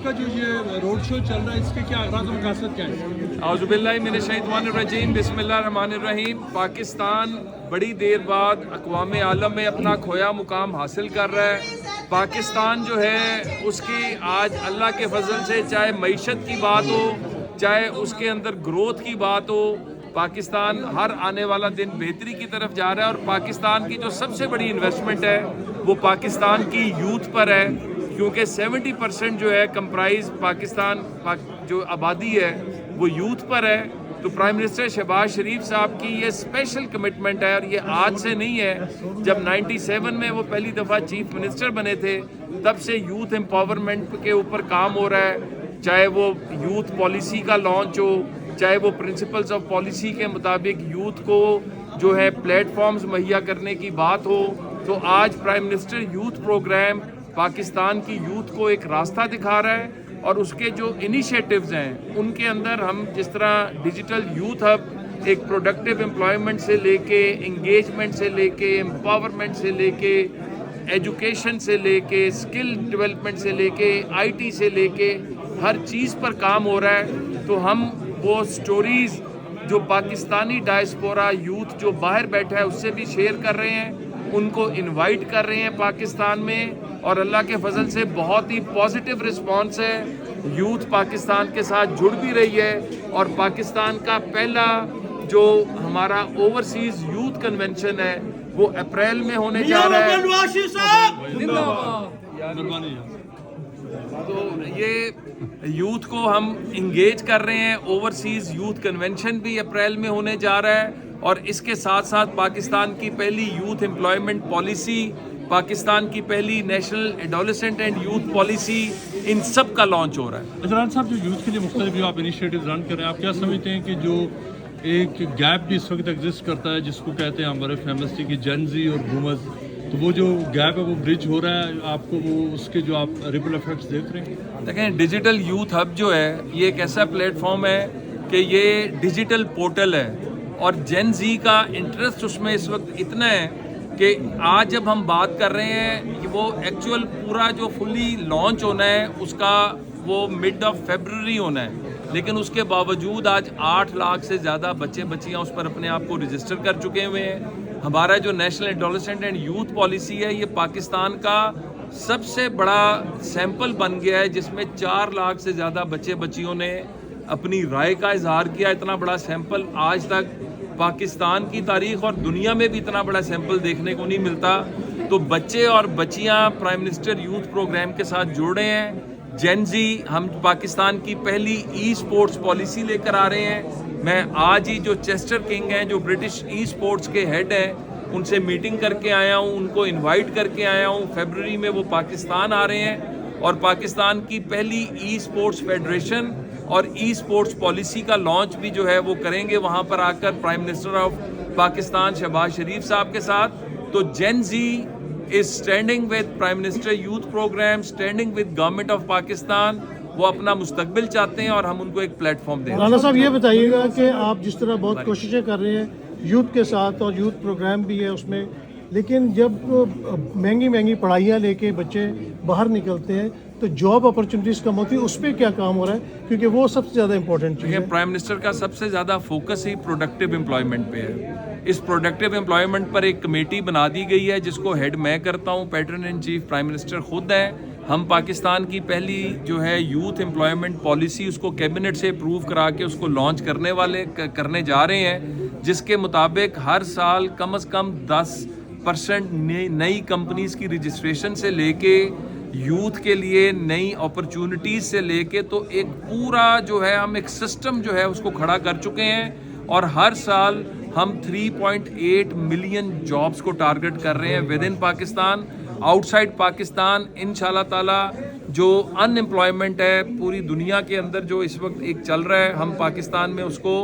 आपका जो ये रोड शो चल रहा है इसके क्या अगराज़ और मक़ासद क्या है? औज़ुबिल्लाहि मिनश्शैतानिर्रजीम बिस्मिल्लाहिर्रहमानिर्रहीम। पाकिस्तान बड़ी देर बाद अक़वाम आलम में अपना खोया मुकाम हासिल कर रहा है। पाकिस्तान जो है उसकी आज अल्लाह के फजल से चाहे मईशत की बात हो, चाहे उसके अंदर ग्रोथ की बात हो, पाकिस्तान हर आने वाला दिन बेहतरी की तरफ जा रहा है। और पाकिस्तान की जो सबसे बड़ी इन्वेस्टमेंट है वो पाकिस्तान की यूथ पर है, क्योंकि 70% जो है कंप्राइज पाकिस्तान जो आबादी है वो यूथ पर है। तो प्राइम मिनिस्टर शहबाज शरीफ साहब की ये स्पेशल कमिटमेंट है, और ये आज से नहीं है। जब 97 में वो पहली दफ़ा चीफ मिनिस्टर बने थे तब से यूथ एम्पावरमेंट के ऊपर काम हो रहा है, चाहे वो यूथ पॉलिसी का लॉन्च हो, चाहे वो प्रिंसिपल्स ऑफ पॉलिसी के मुताबिक यूथ को जो है प्लेटफॉर्म्स मुहैया करने की बात हो। तो आज prime minister youth programme Pakistan की यूथ को एक रास्ता दिखा रहा है, और उसके जो इनिशिएटिव्स हैं उनके अंदर हम जिस तरह डिजिटल यूथ हब एक प्रोडक्टिव एम्प्लॉयमेंट से लेके, इंगेजमेंट से लेके, एम्पावरमेंट से लेके, एजुकेशन से लेके, स्किल डेवलपमेंट से लेके, आईटी से लेके हर चीज़ पर काम हो रहा है। तो हम वो स्टोरीज़ जो पाकिस्तानी डायस्पोरा यूथ जो बाहर बैठा है उससे भी शेयर कर रहे हैं, उनको इनवाइट कर रहे हैं पाकिस्तान में, और अल्लाह के फजल से बहुत ही पॉजिटिव रिस्पांस है। यूथ पाकिस्तान के साथ जुड़ भी रही है, और पाकिस्तान का पहला जो हमारा ओवरसीज यूथ कन्वेंशन है वो अप्रैल में होने जा रहा है। तो ये यूथ को हम इंगेज कर रहे हैं। ओवरसीज यूथ कन्वेंशन भी अप्रैल में होने जा रहा है, और इसके साथ साथ पाकिस्तान की पहली यूथ एम्प्लॉयमेंट पॉलिसी, पाकिस्तान की पहली national adolescent and youth policy, इन सब का लॉन्च हो रहा है। अजरान साहब, जो यूथ के लिए मुख्तलिफ जो आप इनिशिएटिव रन कर रहे हैं, आप क्या समझते हैं कि जो एक गैप भी इस वक्त एग्जिस्ट करता है जिसको कहते हैं हमारे फेमस की जेन ज़ी और बूमर्स, तो वो जो गैप है वो ब्रिज हो रहा है, आपको वो उसके जो आप रिपल इफेक्ट्स देख रहे हैं? देखें, डिजिटल यूथ हब जो है ये एक ऐसा प्लेटफॉर्म है कि ये डिजिटल पोर्टल है, और जेन ज़ी का इंटरेस्ट उसमें इस वक्त इतना है कि आज जब हम बात कर रहे हैं कि वो एक्चुअल पूरा जो फुली लॉन्च होना है उसका वो मिड ऑफ फरवरी होना है, लेकिन उसके बावजूद आज 8 लाख से ज़्यादा बच्चे बच्चियाँ उस पर अपने आप को रजिस्टर कर चुके हुए हैं। हमारा जो national adolescent and youth policy है ये पाकिस्तान का सबसे बड़ा सैंपल बन गया है, जिसमें 4 लाख से ज़्यादा बच्चे बच्चियों ने अपनी राय का इजहार किया। इतना बड़ा सैंपल आज तक पाकिस्तान की तारीख और दुनिया में भी इतना बड़ा सैंपल देखने को नहीं मिलता। तो बच्चे और बच्चियां प्राइम मिनिस्टर यूथ प्रोग्राम के साथ जुड़ रहे हैं। जेन ज़ी, हम पाकिस्तान की पहली ई स्पोर्ट्स पॉलिसी लेकर आ रहे हैं। मैं आज ही जो चेस्टर किंग हैं, जो ब्रिटिश ई स्पोर्ट्स के हेड हैं, उनसे मीटिंग करके आया हूँ, उनको इन्वाइट करके आया हूँ। फरवरी में वो पाकिस्तान आ रहे हैं, और पाकिस्तान की पहली ई स्पोर्ट्स फेडरेशन और ई स्पोर्ट्स पॉलिसी का लॉन्च भी जो है वो करेंगे वहाँ पर आकर prime minister of Pakistan Shahbaz Sharif sahab के साथ। तो Gen Z is standing with prime minister youth programme, standing with government of Pakistan. वो अपना मुस्तकबिल चाहते हैं और हम उनको एक प्लेटफॉर्म दें। राना साहब, ये बताइएगा कि आप जिस तरह बहुत कोशिशें कर रहे हैं यूथ के साथ, और यूथ प्रोग्राम भी है उसमें, लेकिन जब महंगी महंगी पढ़ाइयाँ लेके बच्चे बाहर निकलते हैं तो जॉब अपॉर्चुनिटीज़ कम होती है, उस पर क्या काम हो रहा है? क्योंकि वो सबसे ज़्यादा इंपॉर्टेंट चीज़ है। प्राइम मिनिस्टर का सबसे ज़्यादा फोकस ही प्रोडक्टिव एम्प्लॉयमेंट पे है। इस प्रोडक्टिव एम्प्लॉयमेंट पर एक कमेटी बना दी गई है जिसको हेड मैं करता हूँ। Pattern in chief prime minister खुद है। हम पाकिस्तान की पहली जो है यूथ एम्प्लॉयमेंट पॉलिसी उसको कैबिनेट से अप्रूव करा के उसको लॉन्च करने जा रहे हैं, जिसके मुताबिक हर साल कम से कम 10% नई कंपनीज की रजिस्ट्रेशन से लेके यूथ के लिए नई अपॉर्चुनिटीज़ से लेके, तो एक पूरा जो है हम एक सिस्टम जो है उसको खड़ा कर चुके हैं। और हर साल हम 3.8 मिलियन जॉब्स को टारगेट कर रहे हैं with in Pakistan. Outside Pakistan इंशाल्लाह ताला जो अनएम्प्लॉयमेंट है पूरी दुनिया के अंदर जो इस वक्त एक चल रहा है, हम पाकिस्तान में उसको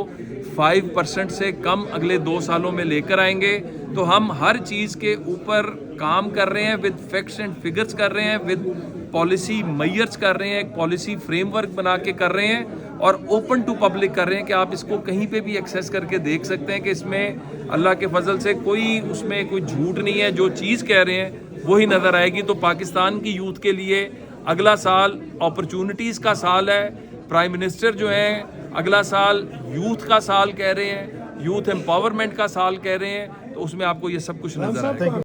5% से कम अगले 2 सालों में लेकर आएंगे। तो हम हर चीज़ के ऊपर काम कर रहे हैं, विद फैक्ट्स एंड फिगर्स कर रहे हैं, विद पॉलिसी मेयर्स कर रहे हैं, एक पॉलिसी फ्रेमवर्क बना के कर रहे हैं, और ओपन टू पब्लिक कर रहे हैं कि आप इसको कहीं पे भी एक्सेस करके देख सकते हैं कि इसमें अल्लाह के फजल से कोई उसमें कोई झूठ नहीं है। जो चीज़ कह रहे हैं वही नज़र आएगी। तो पाकिस्तान की यूथ के लिए اگلا سال اپرچونٹیز کا سال ہے. پرائم منسٹر جو ہیں اگلا سال یوتھ کا سال کہہ رہے ہیں, یوتھ امپاورمنٹ کا سال کہہ رہے ہیں, تو اس میں آپ کو یہ سب کچھ نظر آئے گا.